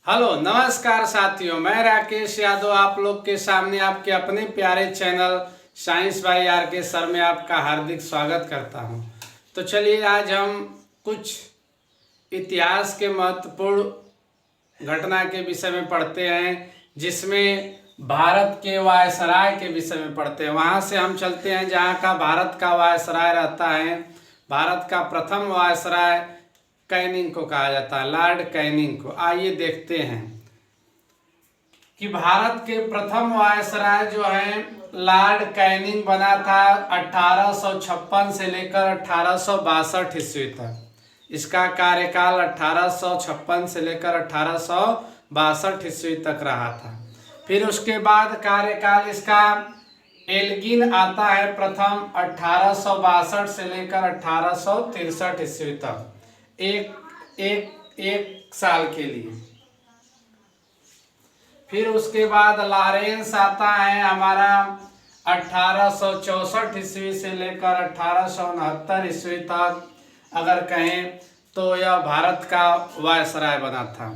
Hello नमस्कार साथियों, मैं राकेश यादव आप लोग के सामने आपके अपने प्यारे चैनल साइंस बाय आर के सर में आपका हार्दिक स्वागत करता हूं। तो चलिए आज हम कुछ इतिहास के महत्वपूर्ण घटना के विषय में पढ़ते हैं, जिसमें भारत के वायसराय के विषय में पढ़ते हैं। वहां से हम चलते हैं जहां का भारत का वायसराय रहता है। भारत का प्रथम वायसराय कैनिंग को कहा जाता है, लॉर्ड कैनिंग को। आइए देखते हैं कि भारत के प्रथम वायसराय जो है लॉर्ड कैनिंग बना था 1856 से लेकर 1862 ईस्वी तक। इसका कार्यकाल 1856 से लेकर 1862 ईस्वी तक रहा था। फिर उसके बाद कार्यकाल इसका एल्गिन आता है प्रथम 1862 से लेकर 1863 ईस्वी तक, एक साल के लिए। फिर उसके बाद लॉरेंस आता है हमारा 1864 ईस्वी से लेकर 1869 ईस्वी तक। अगर कहें तो यह भारत का वायसराय बना था।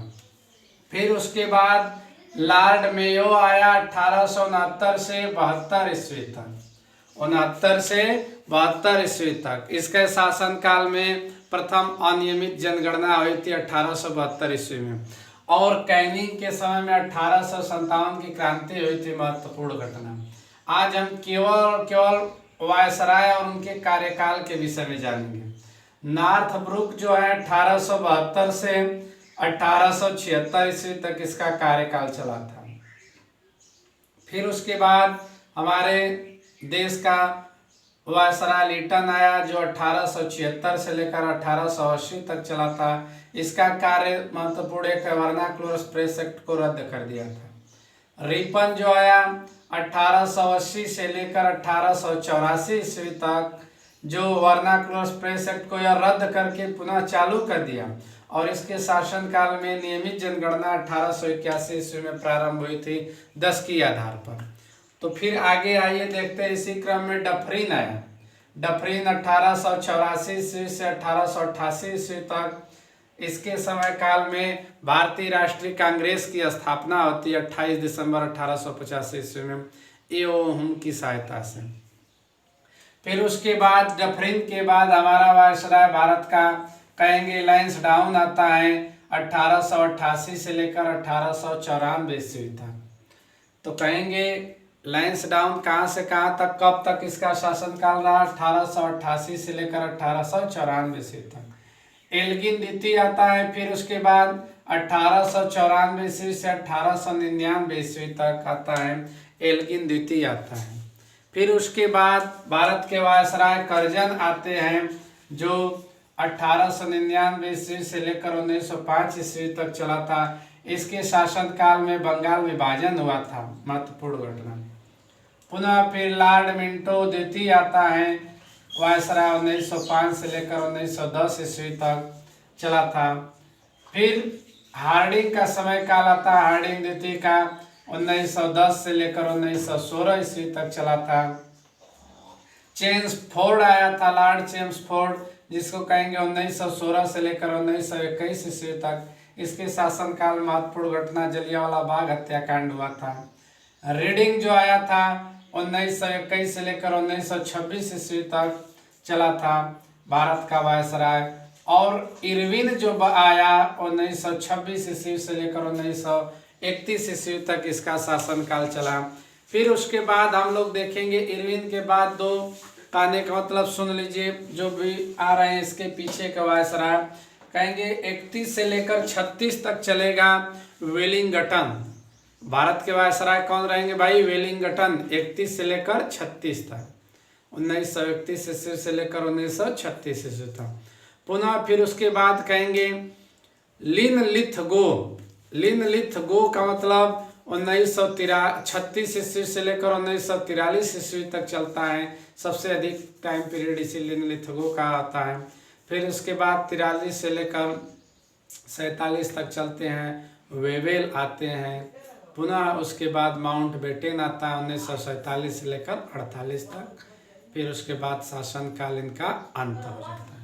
फिर उसके बाद लॉर्ड मेयो आया 1869 से 72 ईस्वी तक, 69 से 72 ईस्वी तक। इसके शासनकाल में प्रथम अनियमित जनगणना हुई थी 1872 ईस्वी में। और कैनिंग के समय में 1857 की क्रांति हुई थी, महत्वपूर्ण घटना। आज हम केवल वायसराय और उनके कार्यकाल के विषय में जानेंगे। नॉर्थ ब्रुक जो है 1872 से 1876 ईस्वी तक इसका कार्यकाल चला था। फिर उसके बाद हमारे देश का वायसराय लिटन आया जो 1876 से लेकर 1880 तक चला था। इसका कार्य महत्वपूर्ण एक वर्नाक्युलर प्रेस एक्ट को रद्द कर दिया था। रिपन जो आया 1880 से लेकर 1884 ईस्वी तक, जो वर्नाक्युलर प्रेस एक्ट को यह रद्द करके पुनः चालू कर दिया। और इसके शासनकाल में नियमित जनगणना 1881 ईस्वी में प्रारंभ हुई थी 10 की आधार पर। तो फिर आगे आइए देखते हैं। इसी क्रम में डफरिन आया। डफरिन 1884 ईस्वी से 1888 ईस्वी तक। इसके समय काल में भारतीय राष्ट्रीय कांग्रेस की स्थापना होती है 28 दिसंबर 1885 ईस्वी में एओ हुम की सहायता से। फिर उसके बाद डफरिन के बाद हमारा वायसराय भारत का कहेंगे लैंसडाउन आता है 1888 से लेकर 1894 ईस्वी तक। तो कहेंगे लैंसडाउन कहाँ से कहाँ तक, कब तक इसका शासनकाल रहा? 1888 से लेकर 1894 ईस्वी तक। एल्गिन द्वितीय आता है। फिर उसके बाद 1894 ईस्वी से 1899 ईस्वी तक आता है, एल्गिन द्वितीय आता है। फिर उसके बाद भारत के वायसराय कर्जन आते हैं जो 1899 ईस्वी से लेकर 1905 ईस्वी तक चला था। इसके शासनकाल में बंगाल विभाजन हुआ था, महत्वपूर्ण घटना। पुनः फिर लॉर्ड मिंटो द्वितीय आता है, वायसराय 1905 से लेकर 1910 ईस्वी तक चला था। फिर हार्डिंग का समय काल आता है, हार्डिंग द्वितीय का 1910 से लेकर 1916 ईस्वी तक चला था। चेम्सफोर्ड आया था, लॉर्ड चेम्सफोर्ड, जिसको कहेंगे 1916 से लेकर 1921 ईस्वी तक। इसके शासनकाल में महत्वपूर्ण घटना जलियांवाला बाग हत्याकांड हुआ था। रीडिंग जो आया था 1921 से लेकर 1926 ईस्वी तक चला था, भारत का वायसराय। और इरविन जो आया 1926 ईस्वी से लेकर 1931 ईस्वी तक इसका शासनकाल चला। फिर उसके बाद हम लोग देखेंगे इरविन के बाद दो, कहने का मतलब सुन लीजिए जो भी आ रहे हैं इसके पीछे का वायसराय। कहेंगे 31 से लेकर 36 तक चलेगा वेलिंगटन। भारत के वायसराय कौन रहेंगे भाई? वेलिंगटन, 31 से लेकर 36 तक, 1931 ईस्वी से लेकर 1936 ईस्वी तक। पुनः फिर उसके बाद कहेंगे लिनलिथगो। लिनलिथगो का मतलब 1936 ईस्वी से लेकर 1943 ईस्वी तक चलता है। सबसे अधिक टाइम पीरियड इसी लिनलिथगो का आता है। फिर उसके बाद 43 से लेकर 47 तक चलते हैं, वेवेल आते हैं। पुनः उसके बाद माउंटबेटन आता है 1947 से लेकर 48 तक। फिर उसके बाद शासनकाल इनका अंत हो जाता है।